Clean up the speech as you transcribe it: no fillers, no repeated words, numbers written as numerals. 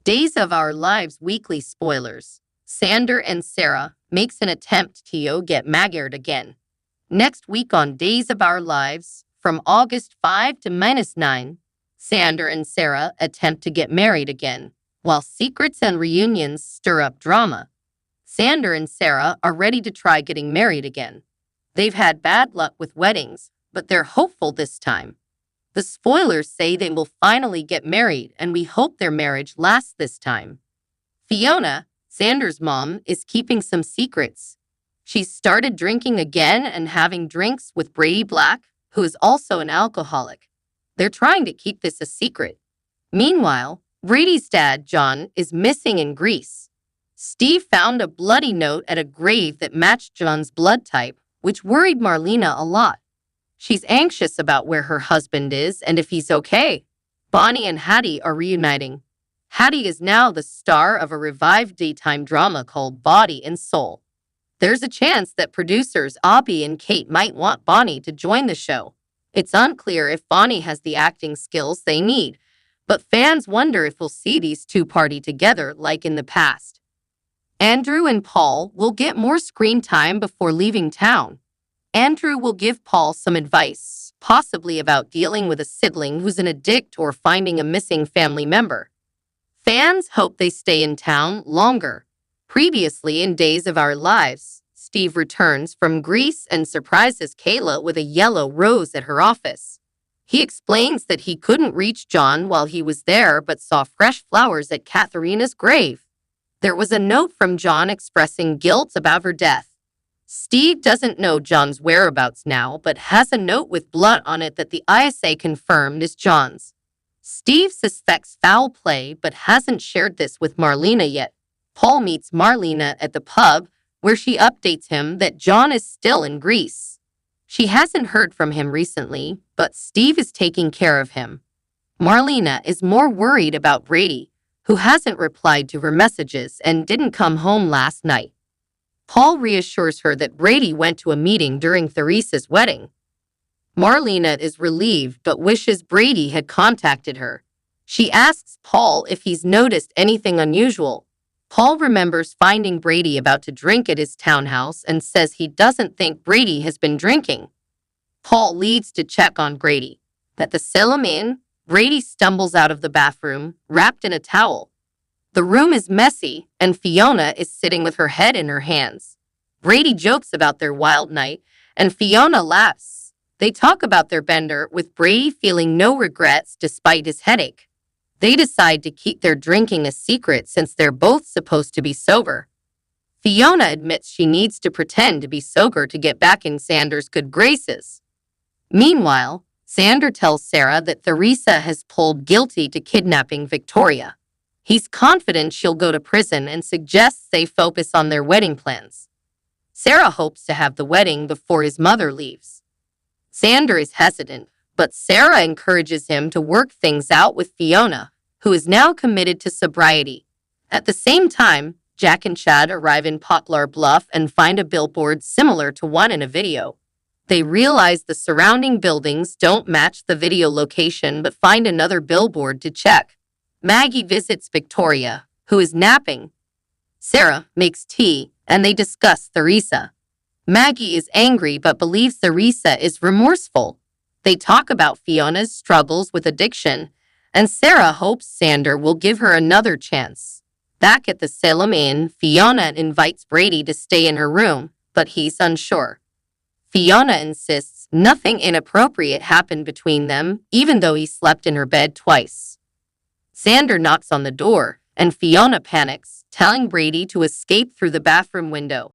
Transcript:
Days of Our Lives weekly spoilers. Xander and Sarah makes an attempt to get Maggired again. Next week on Days of Our Lives, from August 5 to -9, Xander and Sarah attempt to get married again, while secrets and reunions stir up drama. Xander and Sarah are ready to try getting married again. They've had bad luck with weddings, but they're hopeful this time. The spoilers say they will finally get married, and we hope their marriage lasts this time. Fiona, Xander's mom, is keeping some secrets. She's started drinking again and having drinks with Brady Black, who is also an alcoholic. They're trying to keep this a secret. Meanwhile, Brady's dad, John, is missing in Greece. Steve found a bloody note at a grave that matched John's blood type, which worried Marlena a lot. She's anxious about where her husband is and if he's okay. Bonnie and Hattie are reuniting. Hattie is now the star of a revived daytime drama called Body and Soul. There's a chance that producers Abbey and Kate might want Bonnie to join the show. It's unclear if Bonnie has the acting skills they need, but fans wonder if we'll see these two party together like in the past. Andrew and Paul will get more screen time before leaving town. Andrew will give Paul some advice, possibly about dealing with a sibling who's an addict or finding a missing family member. Fans hope they stay in town longer. Previously in Days of Our Lives, Steve returns from Greece and surprises Kayla with a yellow rose at her office. He explains that he couldn't reach John while he was there but saw fresh flowers at Katharina's grave. There was a note from John expressing guilt about her death. Steve doesn't know John's whereabouts now, but has a note with blood on it that the ISA confirmed is John's. Steve suspects foul play, but hasn't shared this with Marlena yet. Paul meets Marlena at the pub, where she updates him that John is still in Greece. She hasn't heard from him recently, but Steve is taking care of him. Marlena is more worried about Brady, who hasn't replied to her messages and didn't come home last night. Paul reassures her that Brady went to a meeting during Theresa's wedding. Marlena is relieved but wishes Brady had contacted her. She asks Paul if he's noticed anything unusual. Paul remembers finding Brady about to drink at his townhouse and says he doesn't think Brady has been drinking. Paul leads to check on Brady. At the salon, Brady stumbles out of the bathroom, wrapped in a towel. The room is messy, and Fiona is sitting with her head in her hands. Brady jokes about their wild night, and Fiona laughs. They talk about their bender, with Brady feeling no regrets despite his headache. They decide to keep their drinking a secret since they're both supposed to be sober. Fiona admits she needs to pretend to be sober to get back in Xander's good graces. Meanwhile, Xander tells Sarah that Theresa has pleaded guilty to kidnapping Victoria. He's confident she'll go to prison and suggests they focus on their wedding plans. Sarah hopes to have the wedding before his mother leaves. Xander is hesitant, but Sarah encourages him to work things out with Fiona, who is now committed to sobriety. At the same time, Jack and Chad arrive in Poplar Bluff and find a billboard similar to one in a video. They realize the surrounding buildings don't match the video location but find another billboard to check. Maggie visits Victoria, who is napping. Sarah makes tea, and they discuss Theresa. Maggie is angry but believes Theresa is remorseful. They talk about Fiona's struggles with addiction, and Sarah hopes Xander will give her another chance. Back at the salon, Fiona invites Brady to stay in her room, but he's unsure. Fiona insists nothing inappropriate happened between them, even though he slept in her bed twice. Xander knocks on the door, and Fiona panics, telling Brady to escape through the bathroom window.